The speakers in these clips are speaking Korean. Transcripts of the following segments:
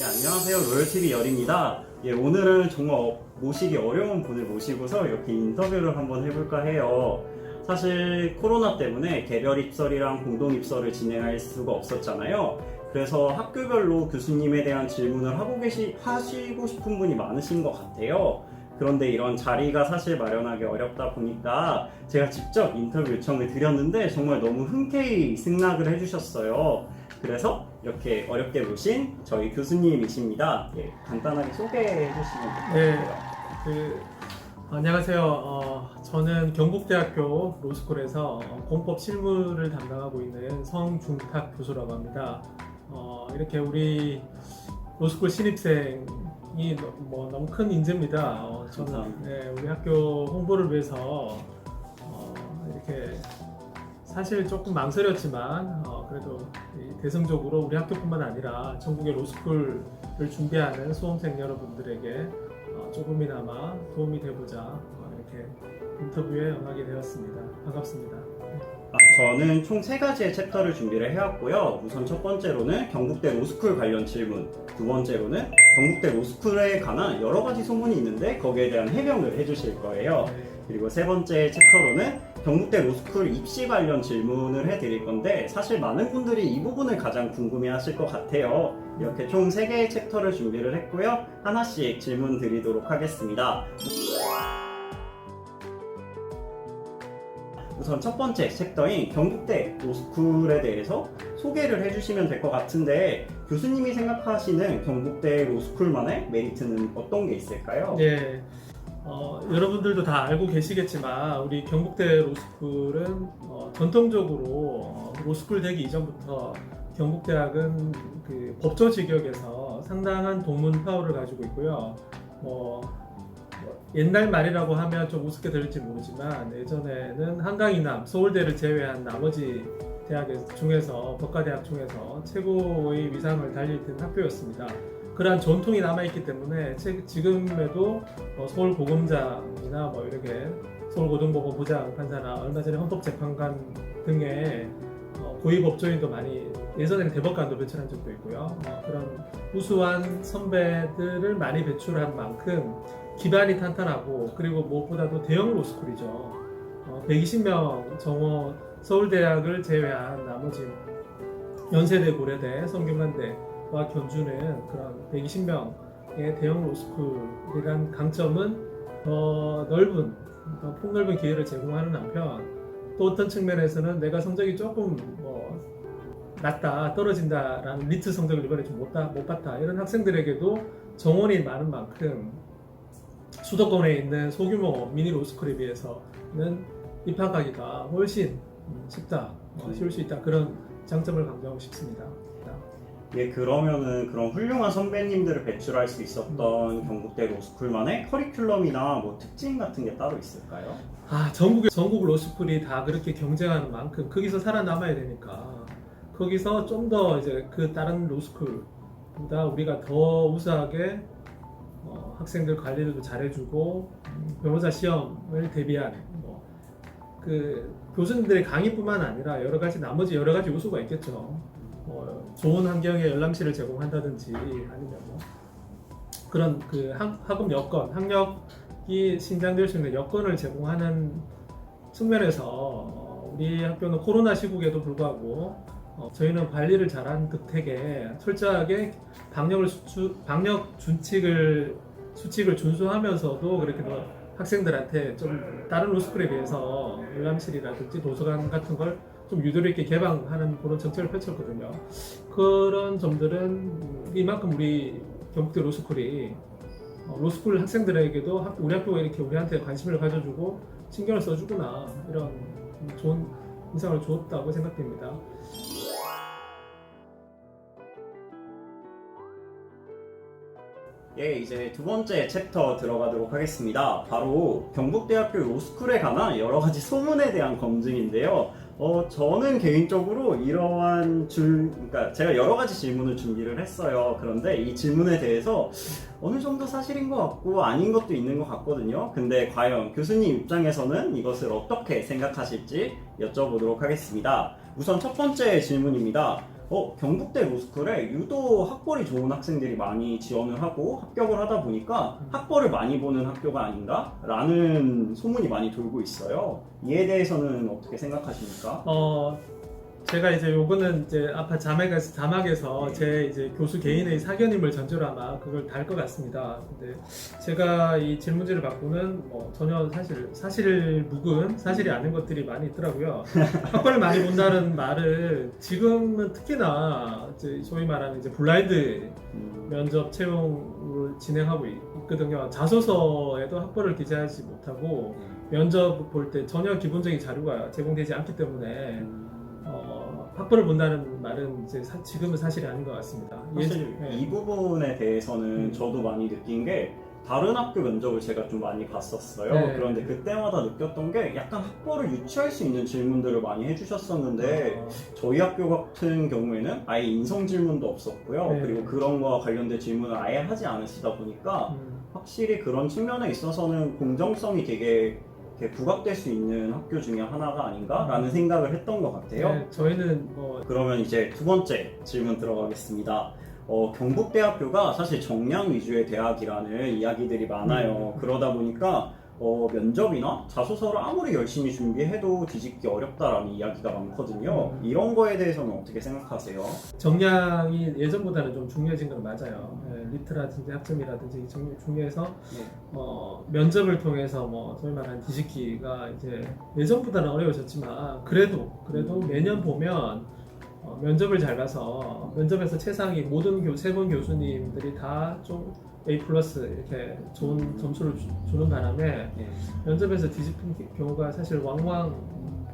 안녕하세요. 로열TV 열입니다. 오늘은 정말 모시기 어려운 분을 모시고서 이렇게 인터뷰를 한번 해볼까 해요. 사실 코로나 때문에 개별 입설이랑 공동 입설을 진행할 수가 없었잖아요. 그래서 학교별로 교수님에 대한 질문을 하시고 싶은 분이 많으신 것 같아요. 그런데 이런 자리가 사실 마련하기 어렵다 보니까 제가 직접 인터뷰 요청을 드렸는데 정말 너무 흔쾌히 승낙을 해주셨어요. 그래서 이렇게 어렵게 모신 저희 교수님이십니다. 간단하게 소개해 주시면 될 것 같아요. 안녕하세요. 저는 경북대학교 로스쿨에서 공법 실무를 담당하고 있는 성중탁 교수라고 합니다. 이렇게 우리 로스쿨 신입생이 너무 큰 인재입니다. 저는 우리 학교 홍보를 위해서 이렇게 사실 조금 망설였지만 그래도 대승적으로 우리 학교뿐만 아니라 전국의 로스쿨을 준비하는 수험생 여러분들에게 조금이나마 도움이 되고자 이렇게 인터뷰에 응하게 되었습니다. 반갑습니다. 저는 총 3가지의 챕터를 준비를 해왔고요. 우선 첫 번째로는 경북대 로스쿨 관련 질문, 두 번째로는 경북대 로스쿨에 관한 여러 가지 소문이 있는데 거기에 대한 해명을 해주실 거예요. 그리고 세 번째 챕터로는 경북대 로스쿨 입시 관련 질문을 해드릴 건데 사실 많은 분들이 이 부분을 가장 궁금해 하실 것 같아요. 이렇게 총 3개의 챕터를 준비를 했고요. 하나씩 질문 드리도록 하겠습니다. 우선 첫 번째 챕터인 경북대 로스쿨에 대해서 소개를 해주시면 될 것 같은데 교수님이 생각하시는 경북대 로스쿨만의 메리트는 어떤 게 있을까요? 여러분들도 다 알고 계시겠지만 우리 경북대 로스쿨은 전통적으로 로스쿨 되기 이전부터 경북대학은 그 법조 직역에서 상당한 동문 파워를 가지고 있고요. 옛날 말이라고 하면 좀 우습게 들릴지 모르지만 예전에는 한강 이남, 서울대를 제외한 나머지 대학 중에서 법과대학 중에서 최고의 위상을 달리던 학교였습니다. 그러한 전통이 남아있기 때문에 지금에도 서울고검장이나 이렇게 서울고등법원 부장 판사나 얼마 전에 헌법재판관 등의 고위법조인도 많이 예전에는 대법관도 배출한 적도 있고요. 그런 우수한 선배들을 많이 배출한 만큼 기반이 탄탄하고 그리고 무엇보다도 대형 로스쿨이죠. 120명 정원 서울대학을 제외한 나머지 연세대, 고려대, 성균관대와 견주는 그런 120명의 대형 로스쿨이란 강점은 더 넓은, 더 폭넓은 기회를 제공하는 한편 또 어떤 측면에서는 내가 성적이 조금 낮다, 떨어진다라는 리트 성적을 이번에 좀 못 봤다 이런 학생들에게도 정원이 많은 만큼 수도권에 있는 소규모 미니 로스쿨에 비해서는 입학하기가 훨씬 쉽다, 쉬울 수 있다 그런 장점을 강조하고 싶습니다. 그러면은 그런 훌륭한 선배님들을 배출할 수 있었던 경북대 로스쿨만의 커리큘럼이나 특징 같은 게 따로 있을까요? 전국 로스쿨이 다 그렇게 경쟁하는 만큼 거기서 살아남아야 되니까 거기서 좀 더 이제 그 다른 로스쿨보다 우리가 더 우수하게 학생들 관리도 잘해주고 변호사 시험을 대비한 그 교수님들의 강의뿐만 아니라 나머지 여러 가지 요소가 있겠죠. 좋은 환경의 열람실을 제공한다든지 아니면 그런 그 학업 여건, 학력이 신장될 수 있는 여건을 제공하는 측면에서 우리 학교는 코로나 시국에도 불구하고 저희는 관리를 잘한 덕택에 철저하게 방역 수칙을 준수하면서도 그렇게 학생들한테 좀 다른 로스쿨에 비해서 열람실이라든지 도서관 같은 걸 좀 유도리 있게 개방하는 그런 정책을 펼쳤거든요. 그런 점들은 이만큼 우리 경북대 로스쿨이 로스쿨 학생들에게도 우리 학교가 이렇게 우리한테 관심을 가져주고 신경을 써주구나 이런 좋은 인상을 주었다고 생각됩니다. 이제 두 번째 챕터 들어가도록 하겠습니다. 바로 경북대학교 로스쿨에 관한 여러 가지 소문에 대한 검증인데요. 저는 개인적으로 그러니까 제가 여러 가지 질문을 준비를 했어요. 그런데 이 질문에 대해서 어느 정도 사실인 것 같고 아닌 것도 있는 것 같거든요. 근데 과연 교수님 입장에서는 이것을 어떻게 생각하실지 여쭤보도록 하겠습니다. 우선 첫 번째 질문입니다. 경북대 로스쿨에 유독 학벌이 좋은 학생들이 많이 지원을 하고 합격을 하다 보니까 학벌을 많이 보는 학교가 아닌가라는 소문이 많이 돌고 있어요. 이에 대해서는 어떻게 생각하십니까? 제가 이제 요거는 이제 아까 자막에서 네. 제 이제 교수 개인의 사견임을 전제로 아마 그걸 달 것 같습니다. 근데 제가 이 질문지를 받고는 뭐 전혀 사실 묵은 사실이 아닌 것들이 많이 있더라고요. 학벌을 많이 본다는 말을 지금은 특히나 이제 소위 말하는 이제 블라인드 면접 채용을 진행하고 있거든요. 자소서에도 학벌을 기재하지 못하고 면접 볼 때 전혀 기본적인 자료가 제공되지 않기 때문에 학벌을 본다는 말은 이제 지금은 사실이 아닌 것 같습니다. 사실 이 부분에 대해서는 저도 많이 느낀 게 다른 학교 면접을 제가 좀 많이 봤었어요. 네. 그런데 그때마다 느꼈던 게 약간 학벌을 유추할 수 있는 질문들을 많이 해주셨었는데 저희 학교 같은 경우에는 아예 인성 질문도 없었고요. 네. 그리고 그런 거와 관련된 질문을 아예 하지 않으시다 보니까 확실히 그런 측면에 있어서는 공정성이 되게 이렇게 부각될 수 있는 학교 중에 하나가 아닌가라는 생각을 했던 것 같아요. 네, 저희는 그러면 이제 두 번째 질문 들어가겠습니다. 경북대학교가 사실 정량 위주의 대학이라는 이야기들이 많아요. 그러다 보니까 면접이나 자소서를 아무리 열심히 준비해도 뒤집기 어렵다라는 이야기가 많거든요. 이런 거에 대해서는 어떻게 생각하세요? 정량이 예전보다는 좀 중요해진 건 맞아요. 리트라든지 학점이라든지 중요해서 면접을 통해서 뭐 소위 말하는 뒤집기가 이제 예전보다는 어려워졌지만 그래도 매년 보면 면접을 잘 봐서 면접에서 최상위 모든 세 분 교수님들이 다 좀 A+ 이렇게 좋은 점수를 주는 바람에 면접에서 뒤집힌 경우가 사실 왕왕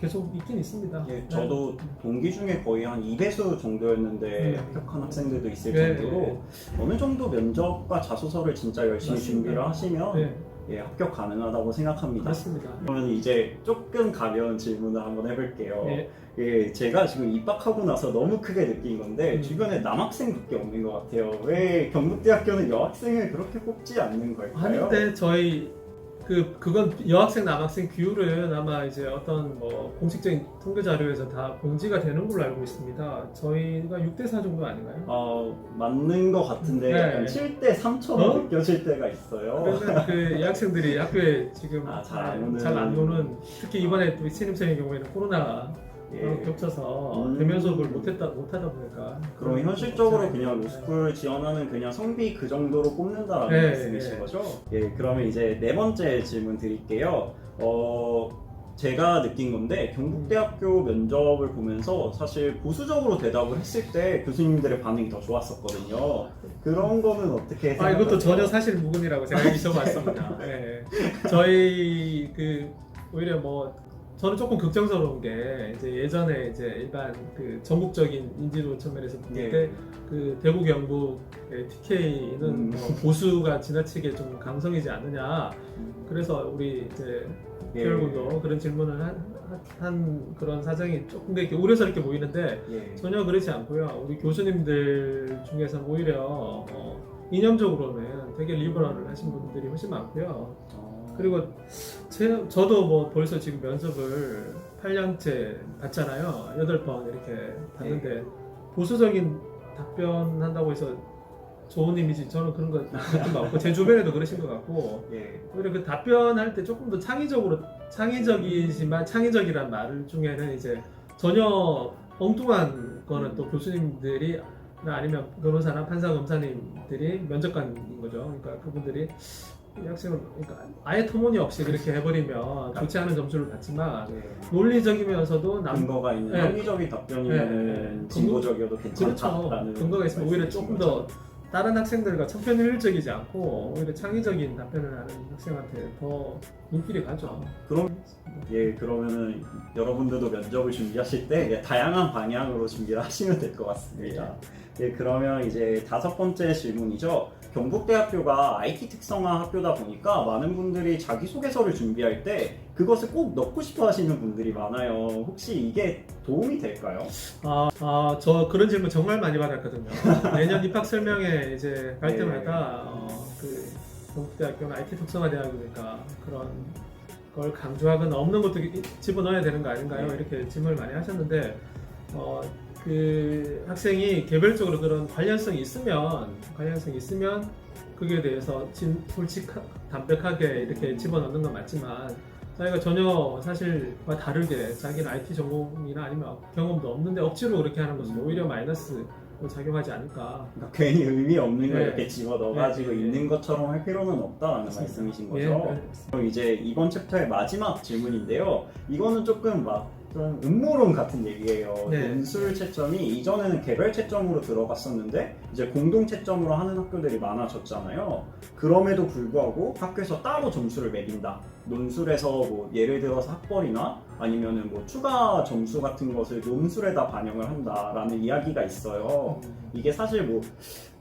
계속 있긴 있습니다. 저도 동기 중에 거의 한 2배수 정도였는데 합격한 학생들도 있을 정도로 어느 정도 면접과 자소서를 진짜 열심히 맞습니다. 준비를 하시면 합격 가능하다고 생각합니다. 그렇습니다. 그러면 이제 조금 가벼운 질문을 한번 해볼게요. 제가 지금 입학하고 나서 너무 크게 느낀 건데 주변에 남학생밖에 없는 것 같아요. 왜 경북대학교는 여학생을 그렇게 뽑지 않는 걸까요? 아닌데 저희 그건 여학생 남학생 비율은 아마 이제 어떤 뭐 공식적인 통계 자료에서 다 공지가 되는 걸로 알고 있습니다. 저희가 6대4 정도 아닌가요? 맞는 것 같은데 약간 7대 3처럼 느껴질 때가 있어요. 그러면 그 여학생들이 학교에 지금 잘 안 오는, 특히 이번에 또 신입생의 경우에는 코로나가 겹쳐서 대면 수업을 못하다 보니까. 그럼 현실적으로 그냥 로스쿨 지원하는 그냥 성비 그 정도로 뽑는다라는 말씀이신 거죠? 그러면 이제 네 번째 질문 드릴게요. 제가 느낀 건데 경북대학교 면접을 보면서 사실 보수적으로 대답을 했을 때 교수님들의 반응이 더 좋았었거든요. 그런 거는 어떻게 생각하세요? 이것도 전혀 사실 무근이라고 제가 잊어봤습니다. 저희 오히려 저는 조금 긍정스러운 게 이제 예전에 이제 일반 전국적인 인지도 측면에서 볼 때 대구 경북의 TK는 보수가 지나치게 좀 강성이지 않느냐. 그래서 우리 이제 결국도 그런 질문을 한 그런 사정이 조금 이렇게 우려스럽게 보이는데 전혀 그렇지 않고요. 우리 교수님들 중에서 오히려 이념적으로는 되게 리버럴을 하신 분들이 훨씬 많고요. 그리고 저도 벌써 지금 면접을 8년째 봤잖아요. 8번 이렇게 봤는데 보수적인 답변한다고 해서 좋은 이미지, 저는 그런 거 느낀 거 없고 제 주변에도 그러신 것 같고 오히려 그 답변할 때 조금 더 창의적이지만 창의적이란 말 중에는 이제 전혀 엉뚱한 거는 또 교수님들이 아니면 변호사나 판사 검사님들이 면접관인 거죠. 그러니까 그분들이 이 학생을 아예 터무니없이 그렇게 해버리면 좋지 않은 점수를 받지만 논리적이면서도 근거가 있는 합리적인 답변이면 진보적이어도 괜찮다라는 근거가 있으면 오히려 조금 더 다른 학생들과 천편일률적이지 않고 오히려 창의적인 답변을 하는 학생한테 더 눈길이 가죠. 그러면은 여러분들도 면접을 준비하실 때 다양한 방향으로 준비를 하시면 될 것 같습니다. 그러면 이제 다섯 번째 질문이죠. 경북대학교가 IT 특성화 학교다 보니까 많은 분들이 자기소개서를 준비할 때 그것을 꼭 넣고 싶어 하시는 분들이 많아요. 혹시 이게 도움이 될까요? 저 그런 질문 정말 많이 받았거든요. 내년 입학 설명회 이제 갈 때마다 경북대학교는 IT 특성화 대학이니까 그런 걸 강조하거나 없는 것도 집어넣어야 되는 거 아닌가요? 이렇게 질문을 많이 하셨는데 그 학생이 개별적으로 그런 관련성이 있으면 그게 대해서 담백하게 이렇게 집어넣는 건 맞지만 자기가 전혀 사실과 다르게 자기는 IT 전공이나 아니면 경험도 없는데 억지로 그렇게 하는 것은 오히려 마이너스로 작용하지 않을까. 그러니까 괜히 의미 없는 걸 네. 이렇게 집어넣어가지고 네. 있는 것처럼 할 필요는 없다라는 말씀이신 거죠. 예. 그럼 이제 이번 챕터의 마지막 질문인데요. 이거는 조금 좀 음모론 같은 얘기예요. 네. 논술 채점이 이전에는 개별 채점으로 들어갔었는데 이제 공동 채점으로 하는 학교들이 많아졌잖아요. 그럼에도 불구하고 학교에서 따로 점수를 매긴다. 논술에서 뭐 예를 들어서 학벌이나 아니면은 뭐 추가 점수 같은 것을 논술에다 반영을 한다라는 이야기가 있어요. 이게 사실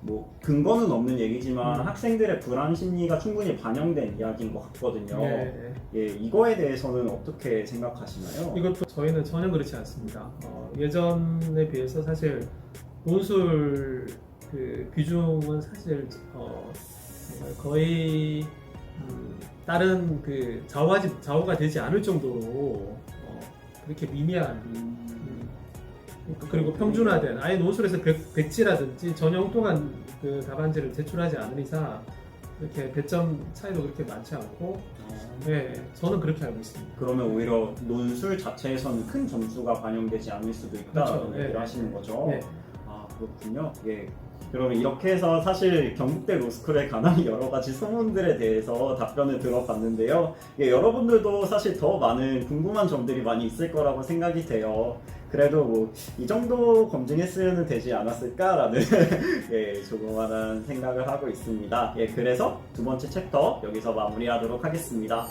뭐 근거는 없는 얘기지만 학생들의 불안 심리가 충분히 반영된 이야기인 것 같거든요. 예. 예, 이거에 대해서는 어떻게 생각하시나요? 이것도 저희는 전혀 그렇지 않습니다. 예전에 비해서 사실 논술 그 비중은 사실 정말 거의 다른 그 좌우가 되지 않을 정도로 그렇게 미미한 그리고 평준화된 아예 논술에서 백지라든지 전혀 엉뚱한 그 답안지를 제출하지 않은 이상 이렇게 배점 차이도 그렇게 많지 않고 네, 저는 그렇게 알고 있습니다. 그러면 오히려 논술 자체에서는 큰 점수가 반영되지 않을 수도 있다라는 그렇죠. 얘기를 네. 하시는 거죠. 네. 아, 그렇군요. 예. 그러면 이렇게 해서 사실 경북대 로스쿨에 관한 여러 가지 소문들에 대해서 답변을 들어봤는데요. 예, 여러분들도 사실 더 많은 궁금한 점들이 많이 있을 거라고 생각이 돼요. 그래도 뭐 이 정도 검증했으면 되지 않았을까라는 예, 조그마한 생각을 하고 있습니다. 예, 그래서 두 번째 챕터 여기서 마무리하도록 하겠습니다.